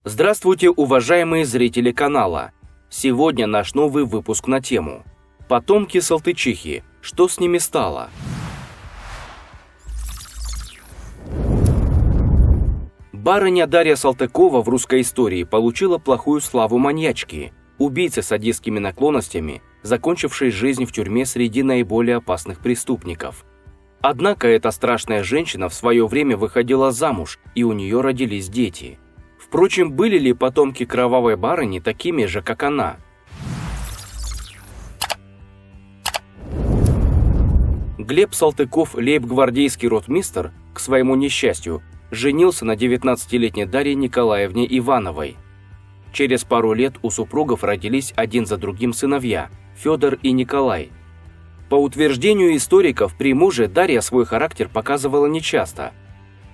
Здравствуйте, уважаемые зрители канала! Сегодня наш новый выпуск на тему «Потомки Салтычихи. Что с ними стало?». Барыня Дарья Салтыкова в русской истории получила плохую славу маньячки, убийцы с садистскими наклонностями, закончившей жизнь в тюрьме среди наиболее опасных преступников. Однако эта страшная женщина в свое время выходила замуж, и у нее родились дети. Впрочем, были ли потомки кровавой барыни такими же, как она? Глеб Салтыков, лейб-гвардейский ротмистр, к своему несчастью, женился на 19-летней Дарье Николаевне Ивановой. Через пару лет у супругов родились один за другим сыновья – Федор и Николай. По утверждению историков, при муже Дарья свой характер показывала нечасто.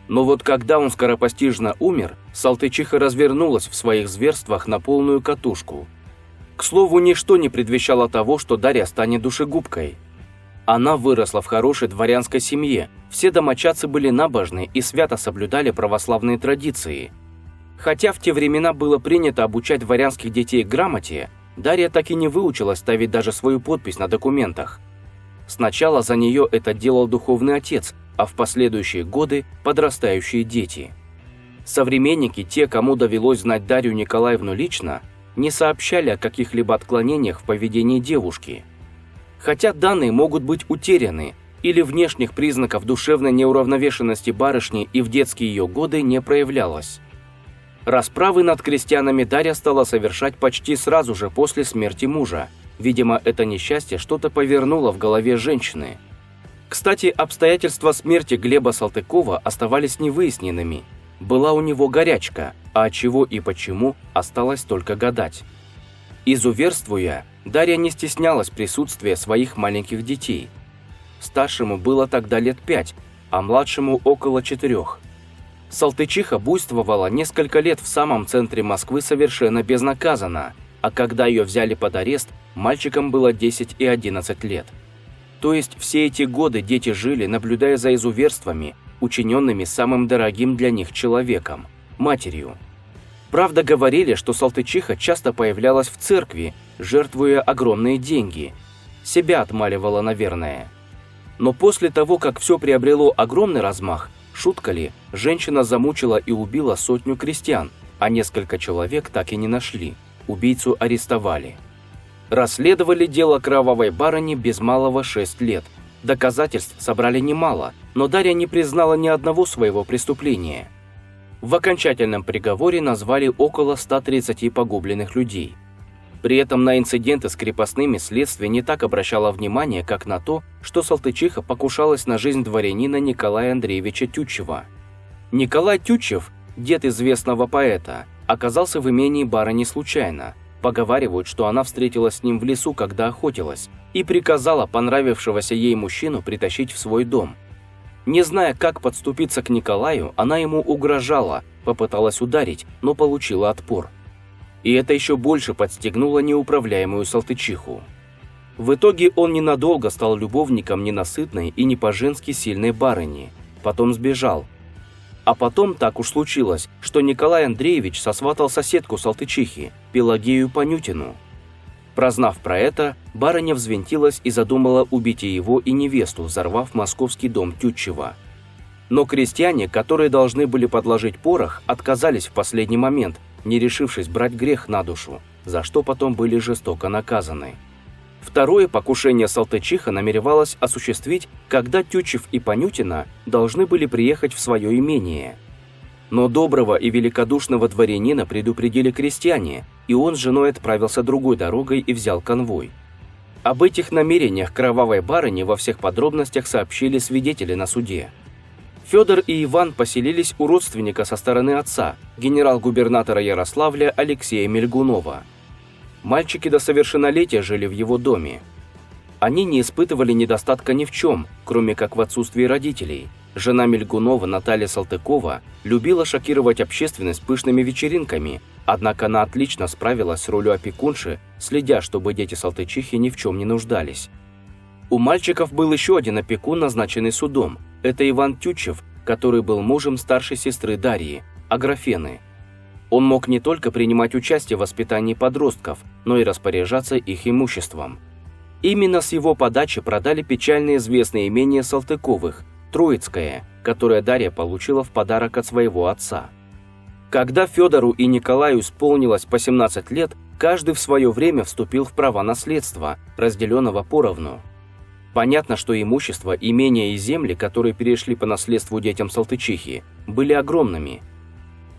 Но вот когда он скоропостижно умер, Салтычиха развернулась в своих зверствах на полную катушку. К слову, ничто не предвещало того, что Дарья станет душегубкой. Она выросла в хорошей дворянской семье, все домочадцы были набожны и свято соблюдали православные традиции. Хотя в те времена было принято обучать дворянских детей грамоте, Дарья так и не выучилась ставить даже свою подпись на документах. Сначала за нее это делал духовный отец, а в последующие годы – подрастающие дети. Современники, те, кому довелось знать Дарью Николаевну лично, не сообщали о каких-либо отклонениях в поведении девушки. Хотя данные могут быть утеряны, или внешних признаков душевной неуравновешенности барышни и в детские ее годы не проявлялось. Расправы над крестьянами Дарья стала совершать почти сразу же после смерти мужа. Видимо, это несчастье что-то повернуло в голове женщины. Кстати, обстоятельства смерти Глеба Салтыкова оставались невыясненными. Была у него горячка, а от чего и почему осталось только гадать. Изуверствуя, Дарья не стеснялась присутствия своих маленьких детей. Старшему было тогда лет 5, а младшему около 4. Салтычиха буйствовала несколько лет в самом центре Москвы совершенно безнаказанно, а когда ее взяли под арест, мальчикам было 10 и 11 лет. То есть все эти годы дети жили, наблюдая за изуверствами, учиненными самым дорогим для них человеком – матерью. Правда, говорили, что Салтычиха часто появлялась в церкви, жертвуя огромные деньги. Себя отмаливала, наверное. Но после того, как все приобрело огромный размах, шутка ли, женщина замучила и убила 100 крестьян, а несколько человек так и не нашли. Убийцу арестовали. Расследовали дело кровавой барыни без малого 6 лет. Доказательств собрали немало, но Дарья не признала ни одного своего преступления. В окончательном приговоре назвали около 130 погубленных людей. При этом на инциденты с крепостными следствие не так обращало внимание, как на то, что Салтычиха покушалась на жизнь дворянина Николая Андреевича Тютчева. Николай Тютчев, дед известного поэта, оказался в имении барыни случайно. Поговаривают, что она встретилась с ним в лесу, когда охотилась, и приказала понравившегося ей мужчину притащить в свой дом. Не зная, как подступиться к Николаю, она ему угрожала, попыталась ударить, но получила отпор. И это еще больше подстегнуло неуправляемую Салтычиху. В итоге он ненадолго стал любовником ненасытной и не по-женски сильной барыни, потом сбежал. А потом так уж случилось, что Николай Андреевич сосватал соседку Салтычихи, Пелагею Панютину. Прознав про это, барыня взвинтилась и задумала убить и его, и невесту, взорвав московский дом Тютчева. Но крестьяне, которые должны были подложить порох, отказались в последний момент, не решившись брать грех на душу, за что потом были жестоко наказаны. Второе покушение Салтычиха намеревалась осуществить, когда Тютчев и Панютина должны были приехать в свое имение. Но доброго и великодушного дворянина предупредили крестьяне, и он с женой отправился другой дорогой и взял конвой. Об этих намерениях кровавой барыни во всех подробностях сообщили свидетели на суде. Федор и Иван поселились у родственника со стороны отца, генерал-губернатора Ярославля Алексея Мельгунова. Мальчики до совершеннолетия жили в его доме. Они не испытывали недостатка ни в чем, кроме как в отсутствии родителей. Жена Мельгунова, Наталья Салтыкова, любила шокировать общественность пышными вечеринками, однако она отлично справилась с ролью опекунши, следя, чтобы дети Салтычихи ни в чем не нуждались. У мальчиков был еще один опекун, назначенный судом. Это Иван Тютчев, который был мужем старшей сестры Дарьи, Аграфены. Он мог не только принимать участие в воспитании подростков, но и распоряжаться их имуществом. Именно с его подачи продали печально известное имение Салтыковых, Троицкое, которое Дарья получила в подарок от своего отца. Когда Федору и Николаю исполнилось по 17 лет, каждый в свое время вступил в права наследства, разделенного поровну. Понятно, что имущество, имения и земли, которые перешли по наследству детям Салтычихи, были огромными.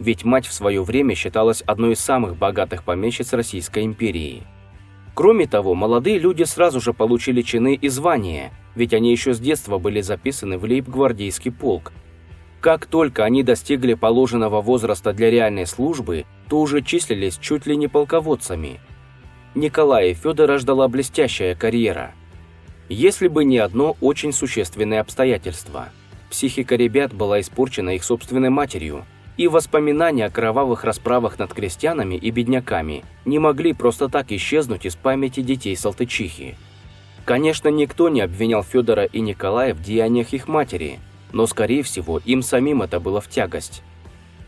Ведь мать в свое время считалась одной из самых богатых помещиц Российской империи. Кроме того, молодые люди сразу же получили чины и звания, ведь они еще с детства были записаны в лейб-гвардейский полк. Как только они достигли положенного возраста для реальной службы, то уже числились чуть ли не полководцами. Николая и Федора ждала блестящая карьера. Если бы не одно очень существенное обстоятельство. Психика ребят была испорчена их собственной матерью, и воспоминания о кровавых расправах над крестьянами и бедняками не могли просто так исчезнуть из памяти детей Салтычихи. Конечно, никто не обвинял Федора и Николая в деяниях их матери, но, скорее всего, им самим это было в тягость.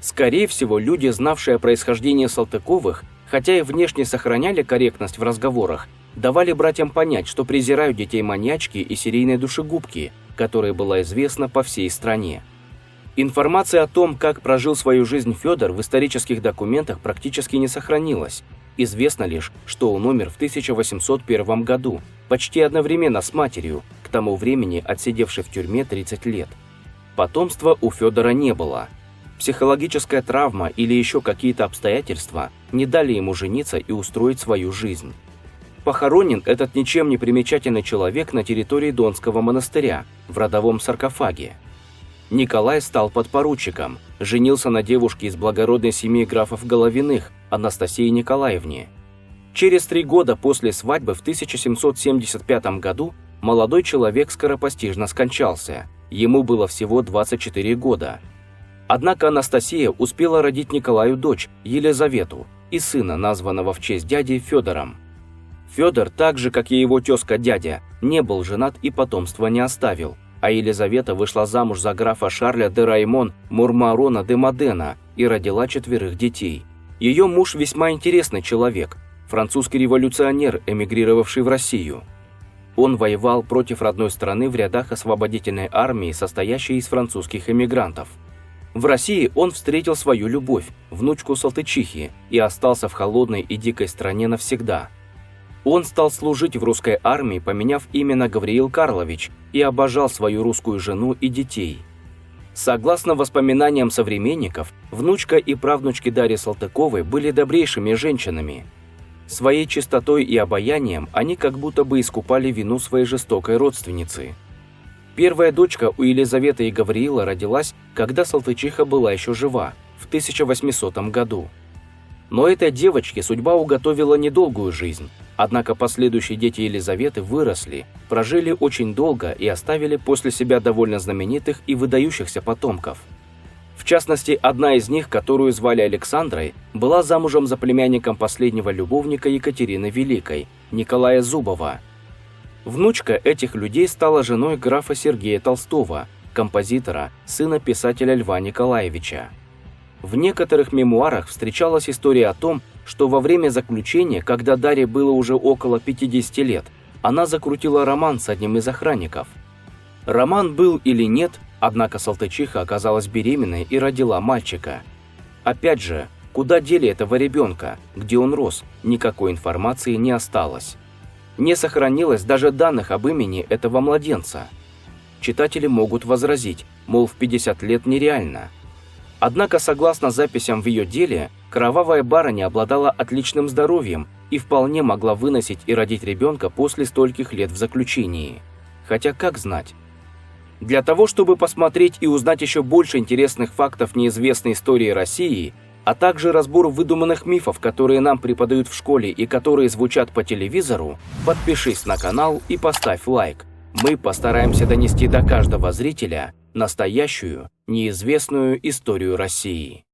Скорее всего, люди, знавшие о происхождении Салтыковых, хотя и внешне сохраняли корректность в разговорах, давали братьям понять, что презирают детей маньячки и серийной душегубки, которая была известна по всей стране. Информация о том, как прожил свою жизнь Федор, в исторических документах практически не сохранилась. Известно лишь, что он умер в 1801 году, почти одновременно с матерью, к тому времени отсидевшей в тюрьме 30 лет. Потомства у Федора не было. Психологическая травма или еще какие-то обстоятельства не дали ему жениться и устроить свою жизнь. Похоронен этот ничем не примечательный человек на территории Донского монастыря, в родовом саркофаге. Николай стал подпоручиком, женился на девушке из благородной семьи графов Головиных, Анастасии Николаевне. Через 3 года после свадьбы в 1775 году молодой человек скоропостижно скончался, ему было всего 24 года. Однако Анастасия успела родить Николаю дочь, Елизавету, и сына, названного в честь дяди Федором. Федор, так же как и его тезка-дядя, не был женат и потомства не оставил, а Елизавета вышла замуж за графа Шарля де Раймон Мурмарона де Модена и родила 4 детей. Ее муж весьма интересный человек, французский революционер, эмигрировавший в Россию. Он воевал против родной страны в рядах освободительной армии, состоящей из французских эмигрантов. В России он встретил свою любовь, внучку Салтычихи, и остался в холодной и дикой стране навсегда. Он стал служить в русской армии, поменяв имя на Гавриил Карлович, и обожал свою русскую жену и детей. Согласно воспоминаниям современников, внучка и правнучки Дарьи Салтыковой были добрейшими женщинами. Своей чистотой и обаянием они как будто бы искупали вину своей жестокой родственницы. Первая дочка у Елизаветы и Гавриила родилась, когда Салтычиха была еще жива, в 1800 году. Но этой девочке судьба уготовила недолгую жизнь, однако последующие дети Елизаветы выросли, прожили очень долго и оставили после себя довольно знаменитых и выдающихся потомков. В частности, одна из них, которую звали Александрой, была замужем за племянником последнего любовника Екатерины Великой, Николая Зубова. Внучка этих людей стала женой графа Сергея Толстого, композитора, сына писателя Льва Николаевича. В некоторых мемуарах встречалась история о том, что во время заключения, когда Дарье было уже около 50 лет, она закрутила роман с одним из охранников. Роман был или нет, однако Салтычиха оказалась беременной и родила мальчика. Опять же, куда дели этого ребенка, где он рос, никакой информации не осталось. Не сохранилось даже данных об имени этого младенца. Читатели могут возразить, мол, в 50 лет нереально. Однако, согласно записям в ее деле, кровавая барыня обладала отличным здоровьем и вполне могла выносить и родить ребенка после стольких лет в заключении. Хотя как знать? Для того, чтобы посмотреть и узнать еще больше интересных фактов неизвестной истории России, а также разбор выдуманных мифов, которые нам преподают в школе и которые звучат по телевизору, подпишись на канал и поставь лайк. Мы постараемся донести до каждого зрителя настоящую, неизвестную историю России.